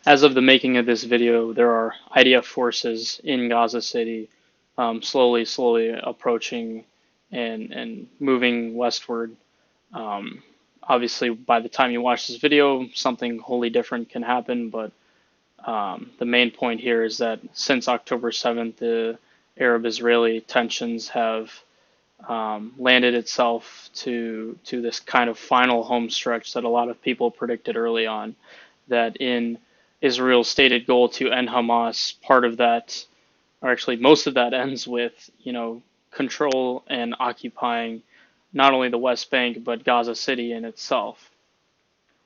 As of the making of this video, there are IDF forces in Gaza City, slowly approaching and moving westward. Um, Obviously, by the time you watch this video, something wholly different can happen, but the main point here is that since October 7th, the Arab-Israeli tensions have landed itself to this kind of final home stretch that a lot of people predicted early on. That in Israel's stated goal to end Hamas, part of that, or actually most of that, ends with control and occupying not only the West Bank but Gaza City in itself.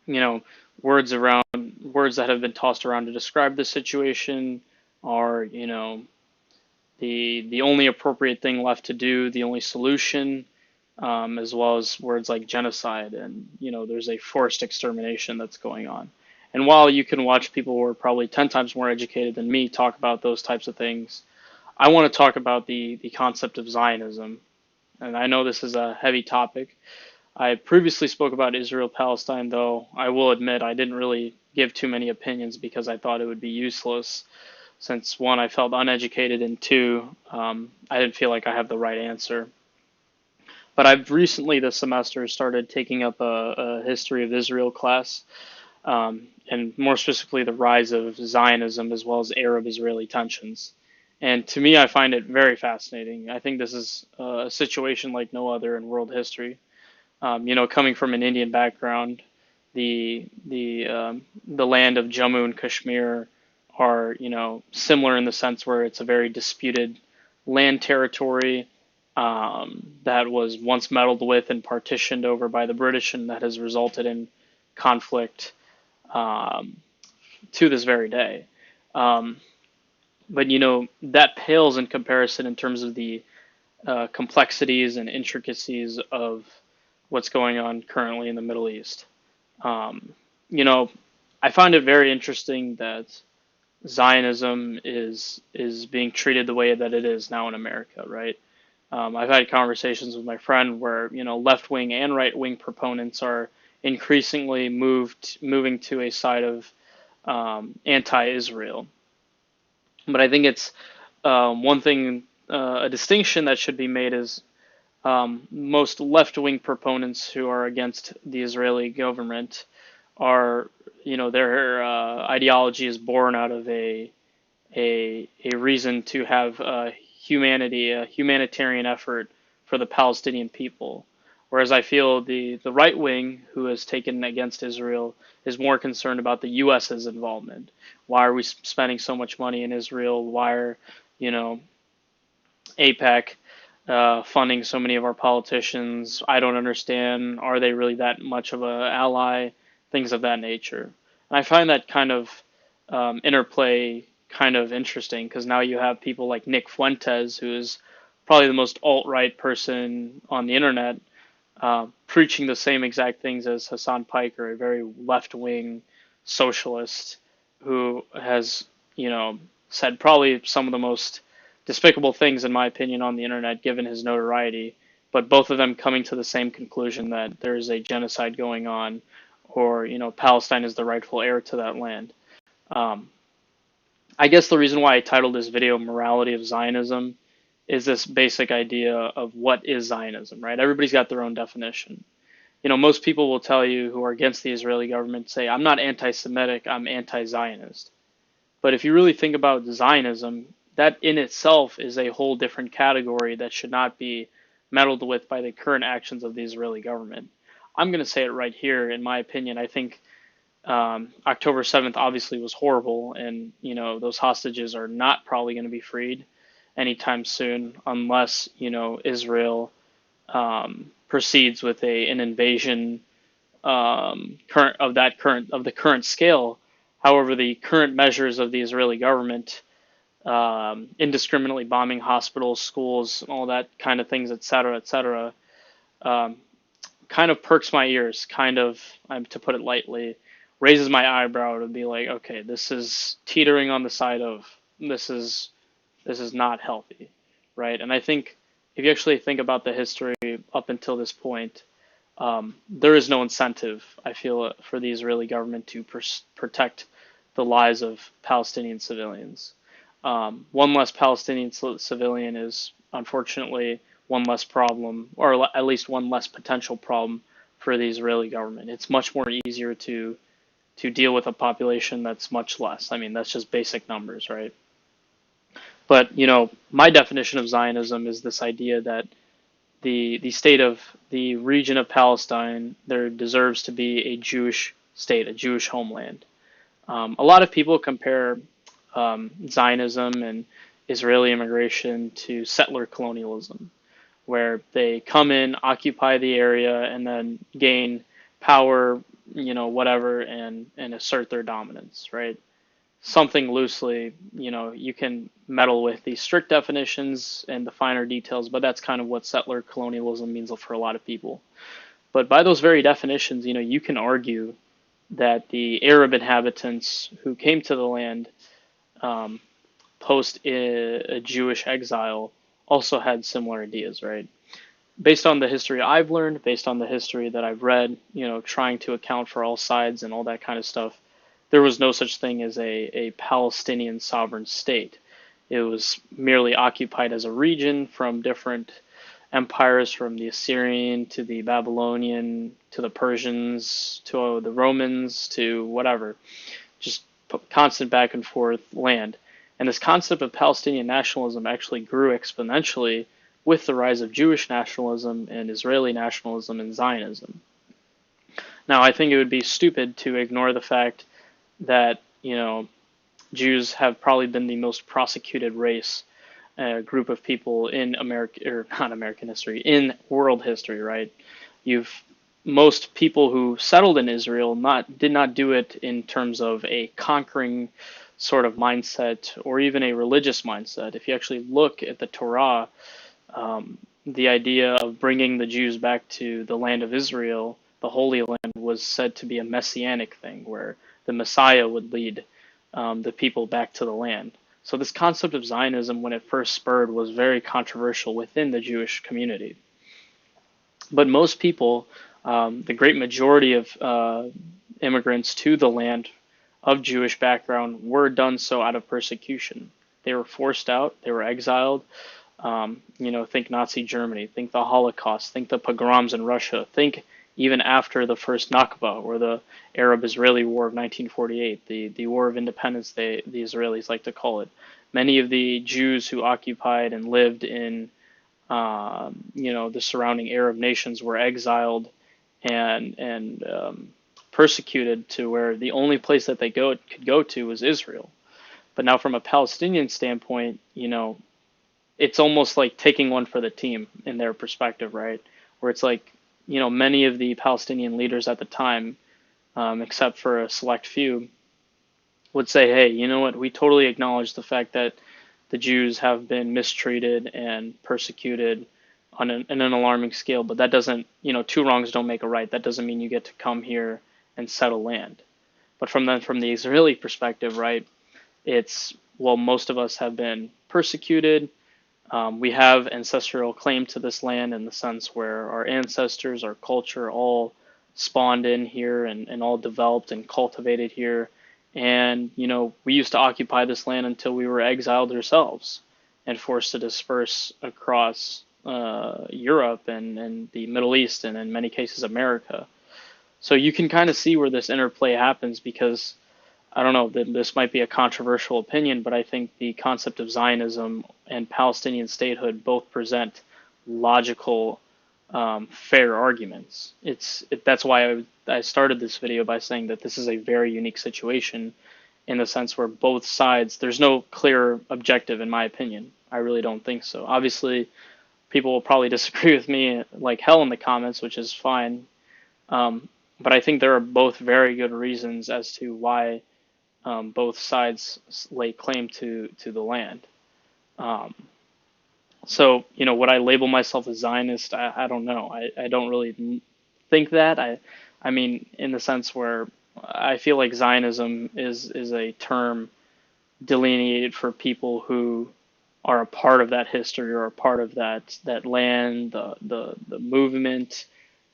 You know, words that have been tossed around to describe the situation are the only appropriate thing left to do, the only solution, as well as words like genocide, and there's a forced extermination that's going on. And while you can watch people who are probably 10 times more educated than me talk about those types of things, I want to talk about the concept of Zionism. And I know this is a heavy topic. I previously spoke about Israel-Palestine, though I will admit I didn't really give too many opinions because I thought it would be useless, since one, I felt uneducated, and two, I didn't feel like I have the right answer. But I've recently this semester started taking up a history of Israel class, and more specifically the rise of Zionism as well as Arab-Israeli tensions. And to me, I find it very fascinating. I think this is a situation like no other in world history. Coming from an Indian background, the land of Jammu and Kashmir are similar in the sense where it's a very disputed land territory that was once meddled with and partitioned over by the British, and that has resulted in conflict to this very day. But that pales in comparison in terms of the complexities and intricacies of what's going on currently in the Middle East. I find it very interesting that Zionism is being treated the way that it is now in America, right? I've had conversations with my friend where left wing and right wing proponents are increasingly moving to a side of anti-Israel. But I think it's one thing, a distinction that should be made is most left-wing proponents who are against the Israeli government are, their ideology is born out of a reason to have humanity, a humanitarian effort for the Palestinian people. Whereas I feel the right wing, who has taken against Israel, is more concerned about the U.S.'s involvement. Why are we spending so much money in Israel? Why are, AIPAC funding so many of our politicians? I don't understand. Are they really that much of an ally? Things of that nature. And I find that kind of interplay kind of interesting, because now you have people like Nick Fuentes, who is probably the most alt-right person on the internet, preaching the same exact things as Hassan Piker, a very left-wing socialist who has, said probably some of the most despicable things, in my opinion, on the internet, given his notoriety, but both of them coming to the same conclusion that there is a genocide going on, or, Palestine is the rightful heir to that land. I guess the reason why I titled this video Morality of Zionism is this basic idea of what is Zionism, right? Everybody's got their own definition. Most people will tell you who are against the Israeli government say, I'm not anti-Semitic, I'm anti-Zionist. But if you really think about Zionism, that in itself is a whole different category that should not be meddled with by the current actions of the Israeli government. I'm going to say it right here. In my opinion, I think October 7th obviously was horrible, and those hostages are not probably going to be freed anytime soon, unless Israel proceeds with an invasion of the current scale. However, the current measures of the Israeli government, indiscriminately bombing hospitals, schools, all that kind of things, etc., kind of perks my ears, to put it lightly, raises my eyebrow to be like, okay, this is teetering on the side of this is not healthy, right? And I think if you actually think about the history up until this point, there is no incentive, I feel, for the Israeli government to protect the lives of Palestinian civilians. One less Palestinian civilian is unfortunately one less problem, or at least one less potential problem for the Israeli government. It's much more easier to deal with a population that's much less. I mean, that's just basic numbers, right? But my definition of Zionism is this idea that the state of the region of Palestine there deserves to be a Jewish state, a Jewish homeland. A lot of people compare Zionism and Israeli immigration to settler colonialism, where they come in, occupy the area, and then gain power, whatever, and assert their dominance, right? Something loosely, you can meddle with the strict definitions and the finer details, but that's kind of what settler colonialism means for a lot of people. But by those very definitions, you can argue that the Arab inhabitants who came to the land post a Jewish exile also had similar ideas, right? Based on the history I've learned, based on the history that I've read, trying to account for all sides and all that kind of stuff, there was no such thing as a Palestinian sovereign state. It was merely occupied as a region from different empires, from the Assyrian to the Babylonian to the Persians to the Romans to whatever. Just constant back and forth land. And this concept of Palestinian nationalism actually grew exponentially with the rise of Jewish nationalism and Israeli nationalism and Zionism. Now, I think it would be stupid to ignore the fact that, Jews have probably been the most prosecuted race, group of people in America, or not American history, in world history, right? Most people who settled in Israel did not do it in terms of a conquering sort of mindset or even a religious mindset. If you actually look at the Torah, the idea of bringing the Jews back to the land of Israel, the Holy Land, was said to be a messianic thing where the Messiah would lead the people back to the land. So this concept of Zionism, when it first spurred, was very controversial within the Jewish community. But most people, the great majority of immigrants to the land of Jewish background, were done so out of persecution. They were forced out, they were exiled. Think Nazi Germany, think the Holocaust, think the pogroms in Russia, think even after the first Nakba, or the Arab-Israeli War of 1948, the War of Independence, the Israelis like to call it. Many of the Jews who occupied and lived in the surrounding Arab nations were exiled and persecuted to where the only place that they could go to was Israel. But now from a Palestinian standpoint, it's almost like taking one for the team in their perspective, right? Where it's like, many of the Palestinian leaders at the time, except for a select few, would say, hey, you know what, we totally acknowledge the fact that the Jews have been mistreated and persecuted on an alarming scale, but that doesn't, two wrongs don't make a right. That doesn't mean you get to come here and settle land. But from the Israeli perspective, right, it's, well, most of us have been persecuted. We have ancestral claim to this land in the sense where our ancestors, our culture, all spawned in here and all developed and cultivated here. And, we used to occupy this land until we were exiled ourselves and forced to disperse across Europe and the Middle East and in many cases America. So you can kind of see where this interplay happens because, I don't know, this might be a controversial opinion, but I think the concept of Zionism and Palestinian statehood both present logical, fair arguments. That's why I started this video by saying that this is a very unique situation in the sense where both sides, there's no clear objective in my opinion. I really don't think so. Obviously, people will probably disagree with me like hell in the comments, which is fine. But I think there are both very good reasons as to why both sides lay claim to the land. So, would I label myself a Zionist? I don't know. I don't really think that. I mean, in the sense where I feel like Zionism is a term delineated for people who are a part of that history or a part of that land, the movement,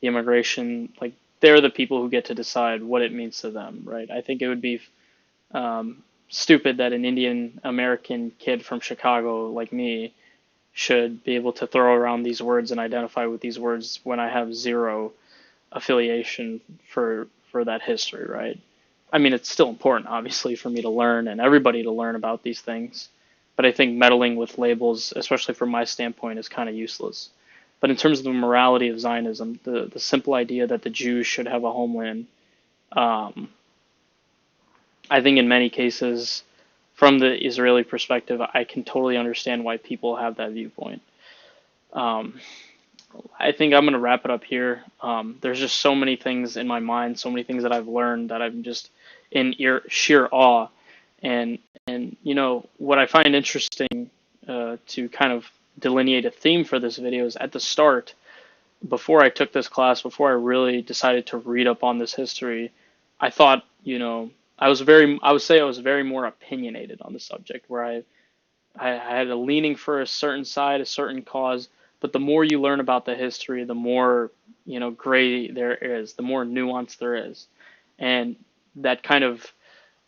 the immigration. Like, they're the people who get to decide what it means to them, right? I think it would be stupid that an Indian American kid from Chicago like me should be able to throw around these words and identify with these words when I have zero affiliation for that history, right? I mean, it's still important, obviously, for me to learn and everybody to learn about these things. But I think meddling with labels, especially from my standpoint, is kind of useless. But in terms of the morality of Zionism, the simple idea that the Jews should have a homeland, um, I think in many cases, from the Israeli perspective, I can totally understand why people have that viewpoint. Um, I think I'm going to wrap it up here. There's just so many things in my mind, so many things that I've learned that I'm just in sheer awe. And what I find interesting to kind of delineate a theme for this video is at the start, before I took this class, before I really decided to read up on this history, I thought, I would say I was very more opinionated on the subject, where I had a leaning for a certain side, a certain cause. But the more you learn about the history, the more, gray there is, the more nuance there is. And that kind of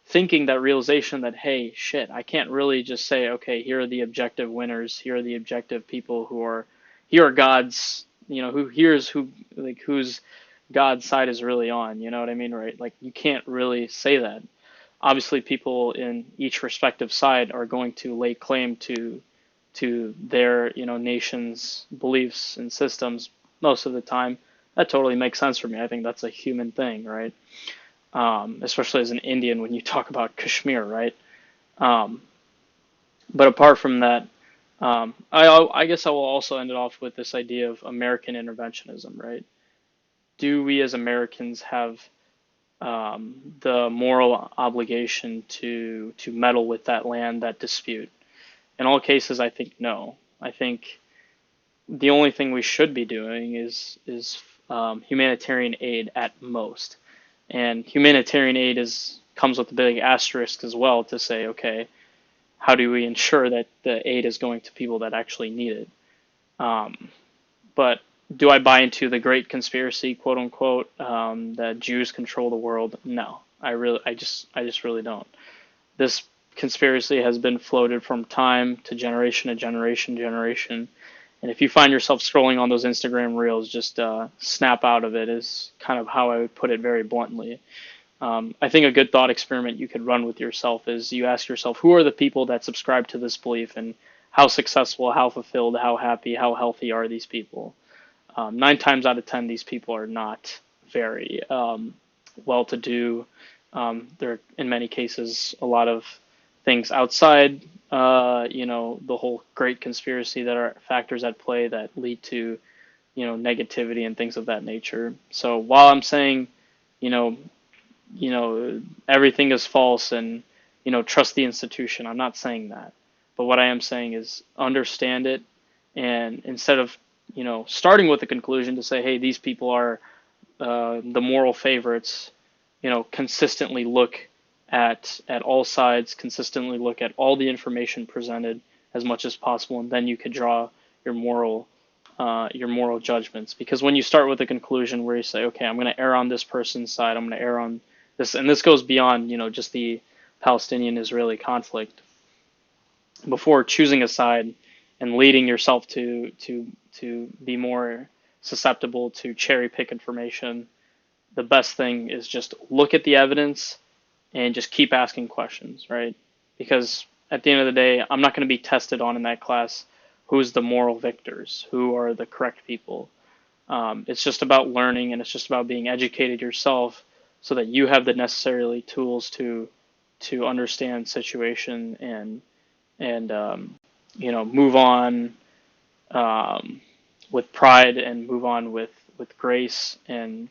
thinking, that realization that, hey, shit, I can't really just say, okay, here are the objective winners, here are the objective people here are God's, whose God's side is really on, you know what I mean, right? Like, you can't really say that. Obviously, people in each respective side are going to lay claim to their, nation's beliefs and systems most of the time. That totally makes sense for me. I think that's a human thing, right? Especially as an Indian when you talk about Kashmir, right? But apart from that, I guess I will also end it off with this idea of American interventionism, right? Do we as Americans have the moral obligation to meddle with that land, that dispute? In all cases, I think no. I think the only thing we should be doing is humanitarian aid at most. And humanitarian aid comes with a big asterisk as well, to say, okay, how do we ensure that the aid is going to people that actually need it? But do I buy into the great conspiracy, quote unquote, that Jews control the world? No, I just really don't. This conspiracy has been floated from time to generation, generation. And if you find yourself scrolling on those Instagram reels, just snap out of it, is kind of how I would put it very bluntly. I think a good thought experiment you could run with yourself is you ask yourself, who are the people that subscribe to this belief, and how successful, how fulfilled, how happy, how healthy are these people? 9 times out of 10, these people are not very well-to-do. There are, in many cases, a lot of things outside, the whole great conspiracy that are factors at play that lead to, negativity and things of that nature. So while I'm saying, you know, everything is false and, trust the institution, I'm not saying that. But what I am saying is understand it, and instead of, starting with a conclusion to say, hey, these people are the moral favorites, consistently look at all sides, consistently look at all the information presented as much as possible, and then you could draw your moral judgments. Because when you start with a conclusion where you say, okay, I'm going to err on this person's side, I'm going to err on this, and this goes beyond, just the Palestinian-Israeli conflict. Before choosing a side and leading yourself to be more susceptible to cherry pick information, the best thing is just look at the evidence and just keep asking questions, right? Because at the end of the day, I'm not going to be tested on in that class who's the moral victors, who are the correct people. It's just about learning, and it's just about being educated yourself so that you have the necessary tools to understand situation and move on with pride, and move on with grace, and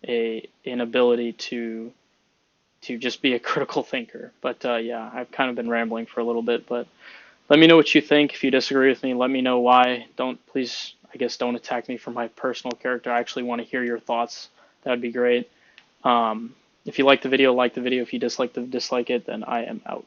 an ability to just be a critical thinker. But yeah, I've kind of been rambling for a little bit, but let me know what you think. If you disagree with me, let me know why. Please, I guess, don't attack me for my personal character. I actually want to hear your thoughts. That would be great. If you like the video, like the video. If you dislike it, then I am out.